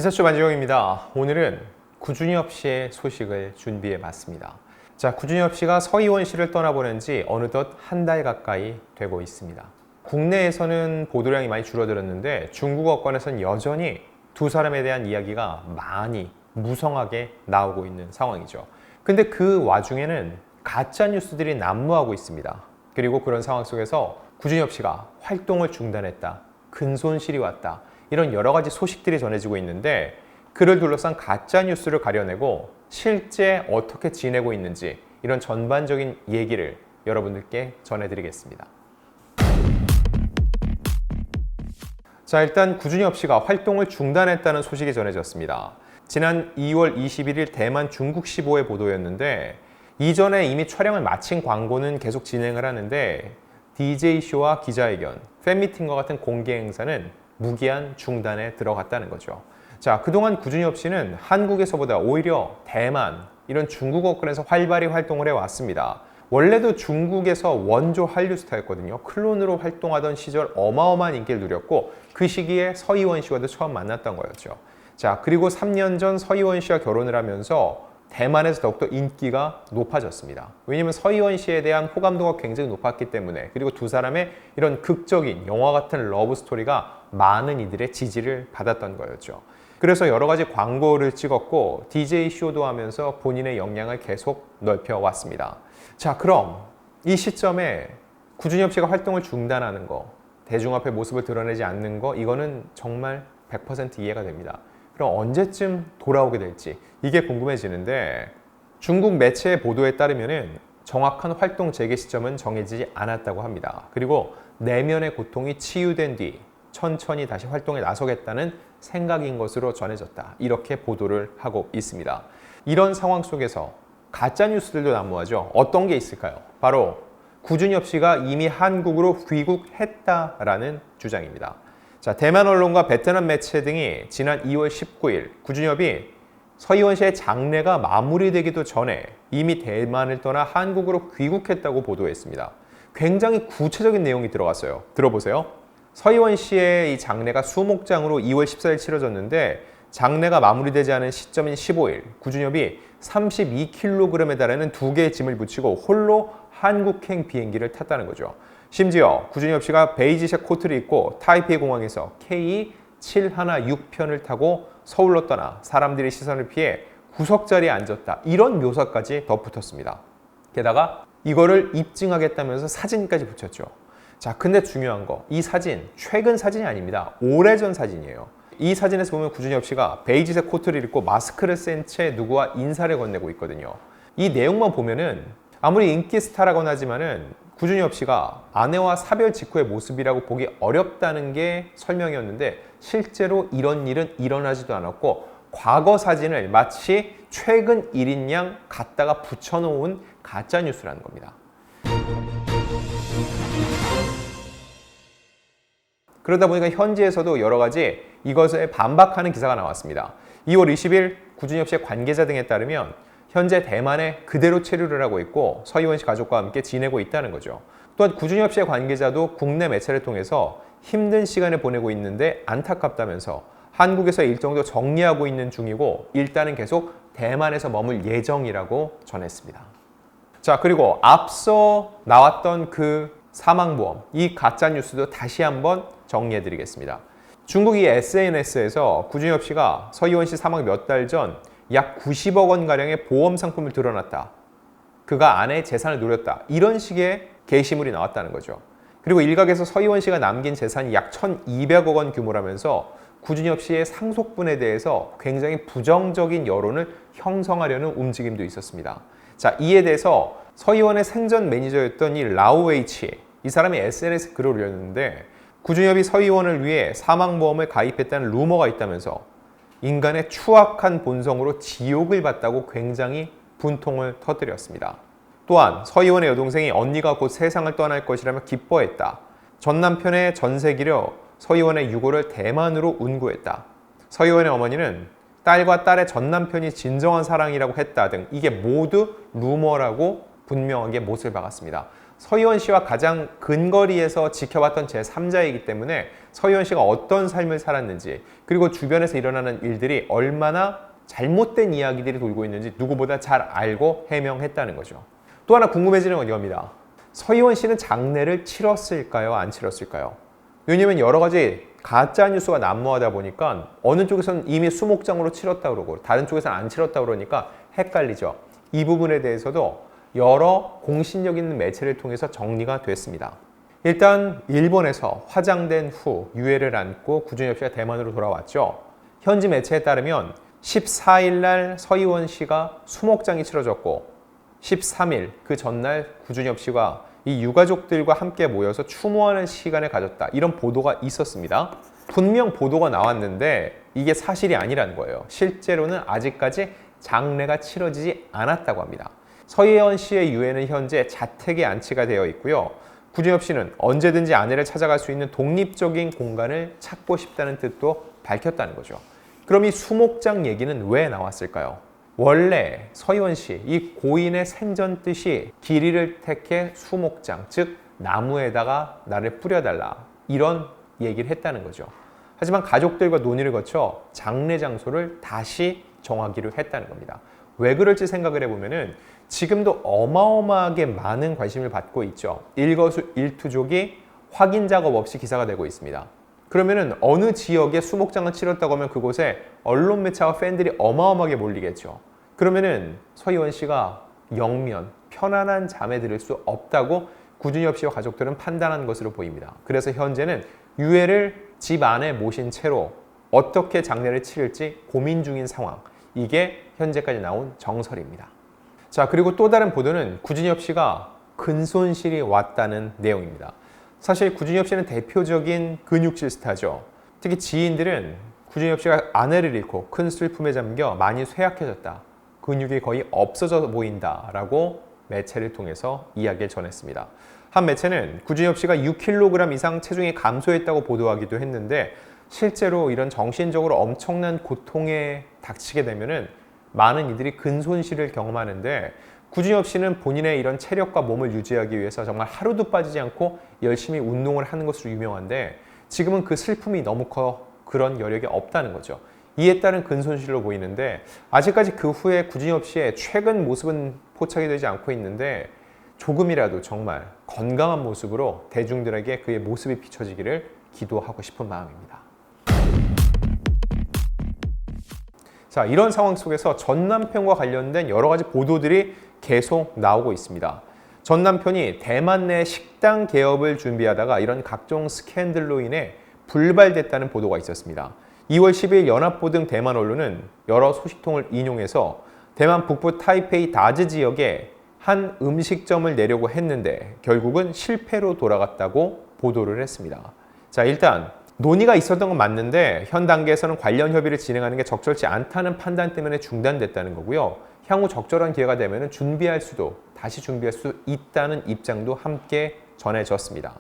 기사쇼 만지영입니다. 오늘은 구준엽 씨의 소식을 준비해 봤습니다. 자, 구준엽 씨가 서희원 씨를 떠나보낸 지 어느덧 한 달 가까이 되고 있습니다. 국내에서는 보도량이 많이 줄어들었는데 중국 어권에서는 여전히 두 사람에 대한 이야기가 많이 무성하게 나오고 있는 상황이죠. 근데 그 와중에는 가짜 뉴스들이 난무하고 있습니다. 그리고 그런 상황 속에서 구준엽 씨가 활동을 중단했다, 큰 손실이 왔다, 이런 여러 가지 소식들이 전해지고 있는데 그를 둘러싼 가짜 뉴스를 가려내고 실제 어떻게 지내고 있는지 이런 전반적인 얘기를 여러분들께 전해드리겠습니다. 자, 일단 구준엽 씨가 활동을 중단했다는 소식이 전해졌습니다. 지난 2월 21일 대만 중국시보의 보도였는데 이전에 이미 촬영을 마친 광고는 계속 진행을 하는데 DJ쇼와 기자회견, 팬미팅과 같은 공개 행사는 무기한 중단에 들어갔다는 거죠. 자, 그동안 구준엽 씨는 한국에서보다 오히려 대만, 이런 중국 어권에서 활발히 활동을 해왔습니다. 원래도 중국에서 원조 한류 스타였거든요. 클론으로 활동하던 시절 어마어마한 인기를 누렸고 그 시기에 서희원 씨와도 처음 만났던 거였죠. 자, 그리고 3년 전 서희원 씨와 결혼을 하면서 대만에서 더욱더 인기가 높아졌습니다. 왜냐하면 서희원 씨에 대한 호감도가 굉장히 높았기 때문에, 그리고 두 사람의 이런 극적인 영화 같은 러브 스토리가 많은 이들의 지지를 받았던 거였죠. 그래서 여러 가지 광고를 찍었고 DJ 쇼도 하면서 본인의 역량을 계속 넓혀왔습니다. 자, 그럼 이 시점에 구준엽 씨가 활동을 중단하는 거, 대중 앞에 모습을 드러내지 않는 거, 이거는 정말 100% 이해가 됩니다. 그럼 언제쯤 돌아오게 될지 이게 궁금해지는데 중국 매체의 보도에 따르면은 정확한 활동 재개 시점은 정해지지 않았다고 합니다. 그리고 내면의 고통이 치유된 뒤 천천히 다시 활동에 나서겠다는 생각인 것으로 전해졌다, 이렇게 보도를 하고 있습니다. 이런 상황 속에서 가짜 뉴스들도 난무하죠. 어떤 게 있을까요? 바로 구준엽 씨가 이미 한국으로 귀국했다라는 주장입니다. 자, 대만 언론과 베트남 매체 등이 지난 2월 19일 구준엽이 서희원 씨의 장례가 마무리되기도 전에 이미 대만을 떠나 한국으로 귀국했다고 보도했습니다. 굉장히 구체적인 내용이 들어갔어요. 들어보세요. 서희원 씨의 이 장례가 수목장으로 2월 14일 치러졌는데 장례가 마무리되지 않은 시점인 15일 구준엽이 32kg에 달하는 2개의 짐을 붙이고 홀로 한국행 비행기를 탔다는 거죠. 심지어 구준엽 씨가 베이지색 코트를 입고 타이페이 공항에서 K716편을 타고 서울로 떠나 사람들의 시선을 피해 구석자리에 앉았다, 이런 묘사까지 덧붙었습니다. 게다가 이거를 입증하겠다면서 사진까지 붙였죠. 자, 근데 중요한 거, 이 사진 최근 사진이 아닙니다. 오래전 사진이에요. 이 사진에서 보면 구준엽 씨가 베이지색 코트를 입고 마스크를 쓴 채 누구와 인사를 건네고 있거든요. 이 내용만 보면은 아무리 인기 스타라고는 하지만은 구준엽 씨가 아내와 사별 직후의 모습이라고 보기 어렵다는 게 설명이었는데 실제로 이런 일은 일어나지도 않았고 과거 사진을 마치 최근 일인 양 갖다가 붙여놓은 가짜 뉴스라는 겁니다. 그러다 보니까 현지에서도 여러 가지 이것에 반박하는 기사가 나왔습니다. 2월 20일 구준엽 씨의 관계자 등에 따르면 현재 대만에 그대로 체류를 하고 있고 서희원 씨 가족과 함께 지내고 있다는 거죠. 또한 구준엽 씨의 관계자도 국내 매체를 통해서 힘든 시간을 보내고 있는데 안타깝다면서 한국에서 일정도 정리하고 있는 중이고 일단은 계속 대만에서 머물 예정이라고 전했습니다. 자, 그리고 앞서 나왔던 그 사망보험, 이 가짜 뉴스도 다시 한번 정리해 드리겠습니다. 중국이 SNS에서 구준엽 씨가 서희원 씨 사망 몇 달 전 약 90억 원가량의 보험 상품을 드러났다, 그가 아내의 재산을 노렸다, 이런 식의 게시물이 나왔다는 거죠. 그리고 일각에서 서희원 씨가 남긴 재산이 약 1,200억 원 규모라면서 구준엽 씨의 상속분에 대해서 굉장히 부정적인 여론을 형성하려는 움직임도 있었습니다. 자, 이에 대해서 서희원의 생전 매니저였던 이 라오웨이치, 이 사람이 SNS 글을 올렸는데 구준엽이 서희원을 위해 사망보험을 가입했다는 루머가 있다면서 인간의 추악한 본성으로 지옥을 봤다고 굉장히 분통을 터뜨렸습니다. 또한 서희원의 여동생이 언니가 곧 세상을 떠날 것이라며 기뻐했다, 전 남편의 전세기려 서희원의 유고를 대만으로 운구했다, 서희원의 어머니는 딸과 딸의 전 남편이 진정한 사랑이라고 했다 등 이게 모두 루머라고 분명하게 못을 박았습니다. 서희원 씨와 가장 근거리에서 지켜봤던 제3자이기 때문에 서희원 씨가 어떤 삶을 살았는지, 그리고 주변에서 일어나는 일들이 얼마나 잘못된 이야기들이 돌고 있는지 누구보다 잘 알고 해명했다는 거죠. 또 하나 궁금해지는 건 이겁니다. 서희원 씨는 장례를 치렀을까요? 안 치렀을까요? 왜냐면 여러 가지 가짜 뉴스가 난무하다 보니까 어느 쪽에서는 이미 수목장으로 치렀다 그러고 다른 쪽에서는 안 치렀다 그러니까 헷갈리죠. 이 부분에 대해서도 여러 공신력 있는 매체를 통해서 정리가 됐습니다. 일단 일본에서 화장된 후 유해를 안고 구준엽 씨가 대만으로 돌아왔죠. 현지 매체에 따르면 14일 날 서희원 씨가 수목장이 치러졌고 13일 그 전날 구준엽 씨가 이 유가족들과 함께 모여서 추모하는 시간을 가졌다. 이런 보도가 있었습니다. 분명 보도가 나왔는데 이게 사실이 아니라는 거예요. 실제로는 아직까지 장례가 치러지지 않았다고 합니다. 서희원 씨의 유해는 현재 자택에 안치가 되어 있고요. 구준엽 씨는 언제든지 아내를 찾아갈 수 있는 독립적인 공간을 찾고 싶다는 뜻도 밝혔다는 거죠. 그럼 이 수목장 얘기는 왜 나왔을까요? 원래 서희원 씨, 이 고인의 생전 뜻이 길이를 택해 수목장, 즉 나무에다가 나를 뿌려달라, 이런 얘기를 했다는 거죠. 하지만 가족들과 논의를 거쳐 장례 장소를 다시 정하기로 했다는 겁니다. 왜 그럴지 생각을 해보면은 지금도 어마어마하게 많은 관심을 받고 있죠. 일거수일투족이 확인 작업 없이 기사가 되고 있습니다. 그러면은 어느 지역에 수목장을 치렀다고 하면 그곳에 언론 매체와 팬들이 어마어마하게 몰리겠죠. 그러면은 서희원 씨가 영면 편안한 잠에 들 수 없다고 구준엽 씨와 가족들은 판단한 것으로 보입니다. 그래서 현재는 유해를 집 안에 모신 채로 어떻게 장례를 치를지 고민 중인 상황. 이게 현재까지 나온 정설입니다. 자, 그리고 또 다른 보도는 구준엽 씨가 근손실이 왔다는 내용입니다. 사실 구준엽 씨는 대표적인 근육질 스타죠. 특히 지인들은 구준엽 씨가 아내를 잃고 큰 슬픔에 잠겨 많이 쇠약해졌다. 근육이 거의 없어져 보인다라고 매체를 통해서 이야기를 전했습니다. 한 매체는 구준엽 씨가 6kg 이상 체중이 감소했다고 보도하기도 했는데 실제로 이런 정신적으로 엄청난 고통에 닥치게 되면은 많은 이들이 근손실을 경험하는데 구준엽 씨는 본인의 이런 체력과 몸을 유지하기 위해서 정말 하루도 빠지지 않고 열심히 운동을 하는 것으로 유명한데 지금은 그 슬픔이 너무 커 그런 여력이 없다는 거죠. 이에 따른 근손실로 보이는데 아직까지 그 후에 구준엽 씨의 최근 모습은 포착이 되지 않고 있는데 조금이라도 정말 건강한 모습으로 대중들에게 그의 모습이 비춰지기를 기도하고 싶은 마음입니다. 자, 이런 상황 속에서 전 남편과 관련된 여러 가지 보도들이 계속 나오고 있습니다. 전 남편이 대만 내 식당 개업을 준비하다가 이런 각종 스캔들로 인해 불발됐다는 보도가 있었습니다. 2월 10일 연합보 등 대만 언론은 여러 소식통을 인용해서 대만 북부 타이페이 다즈 지역에 한 음식점을 내려고 했는데 결국은 실패로 돌아갔다고 보도를 했습니다. 자, 일단 논의가 있었던 건 맞는데 현 단계에서는 관련 협의를 진행하는 게 적절치 않다는 판단 때문에 중단됐다는 거고요. 향후 적절한 기회가 되면 다시 준비할 수 있다는 입장도 함께 전해졌습니다.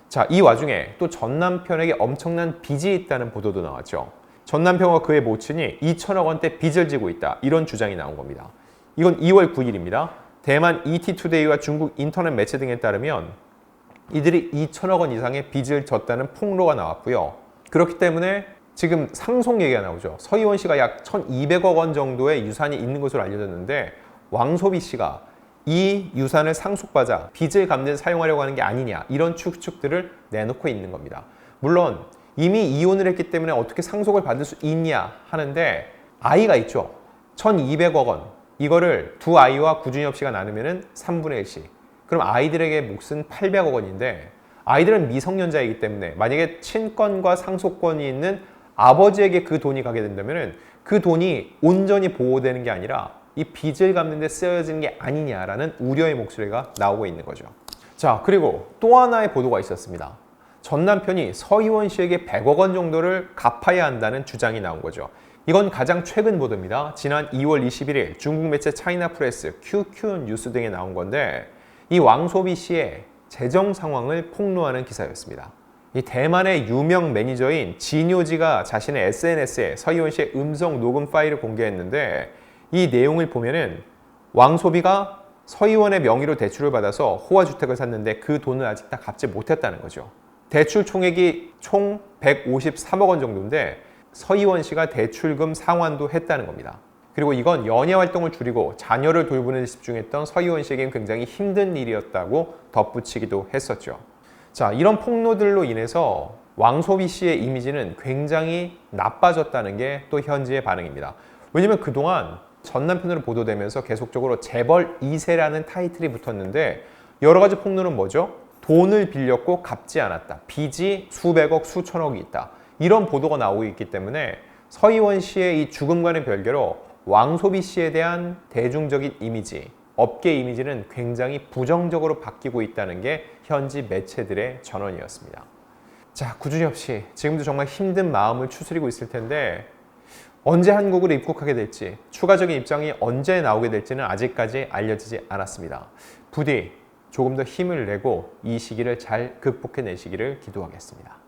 자, 이 와중에 또 전 남편에게 엄청난 빚이 있다는 보도도 나왔죠. 전 남편과 그의 모친이 2천억 원대 빚을 지고 있다. 이런 주장이 나온 겁니다. 이건 2월 9일입니다. 대만 ETtoDay와 중국 인터넷 매체 등에 따르면 이들이 2천억 원 이상의 빚을 졌다는 폭로가 나왔고요. 그렇기 때문에 지금 상속 얘기가 나오죠. 서희원 씨가 약 1,200억 원 정도의 유산이 있는 것으로 알려졌는데 왕소비 씨가 이 유산을 상속받아 빚을 갚는 데 사용하려고 하는 게 아니냐 이런 추측들을 내놓고 있는 겁니다. 물론 이미 이혼을 했기 때문에 어떻게 상속을 받을 수 있냐 하는데 아이가 있죠. 1,200억 원 이거를 두 아이와 구준엽 씨가 나누면 3분의 1씩 그럼 아이들에게 몫은 800억 원인데 아이들은 미성년자이기 때문에 만약에 친권과 상속권이 있는 아버지에게 그 돈이 가게 된다면 그 돈이 온전히 보호되는 게 아니라 이 빚을 갚는 데 쓰여지는 게 아니냐라는 우려의 목소리가 나오고 있는 거죠. 자, 그리고 또 하나의 보도가 있었습니다. 전 남편이 서희원 씨에게 100억 원 정도를 갚아야 한다는 주장이 나온 거죠. 이건 가장 최근 보도입니다. 지난 2월 21일 중국 매체 차이나 프레스, QQ 뉴스 등에 나온 건데 이 왕소비 씨의 재정 상황을 폭로하는 기사였습니다. 이 대만의 유명 매니저인 진효지가 자신의 SNS에 서희원 씨의 음성 녹음 파일을 공개했는데 이 내용을 보면은 왕소비가 서희원의 명의로 대출을 받아서 호화주택을 샀는데 그 돈을 아직 다 갚지 못했다는 거죠. 대출 총액이 총 153억 원 정도인데 서희원 씨가 대출금 상환도 했다는 겁니다. 그리고 이건 연예 활동을 줄이고 자녀를 돌보는 데 집중했던 서희원 씨에겐 굉장히 힘든 일이었다고 덧붙이기도 했었죠. 자, 이런 폭로들로 인해서 왕소비 씨의 이미지는 굉장히 나빠졌다는 게 또 현지의 반응입니다. 왜냐면 그동안 전 남편으로 보도되면서 계속적으로 재벌 2세라는 타이틀이 붙었는데 여러 가지 폭로는 뭐죠? 돈을 빌렸고 갚지 않았다. 빚이 수백억, 수천억이 있다. 이런 보도가 나오고 있기 때문에 서희원 씨의 이 죽음과는 별개로 왕소비 씨에 대한 대중적인 이미지, 업계 이미지는 굉장히 부정적으로 바뀌고 있다는 게 현지 매체들의 전언이었습니다. 자, 구준엽 씨, 지금도 정말 힘든 마음을 추스리고 있을 텐데 언제 한국으로 입국하게 될지, 추가적인 입장이 언제 나오게 될지는 아직까지 알려지지 않았습니다. 부디 조금 더 힘을 내고 이 시기를 잘 극복해내시기를 기도하겠습니다.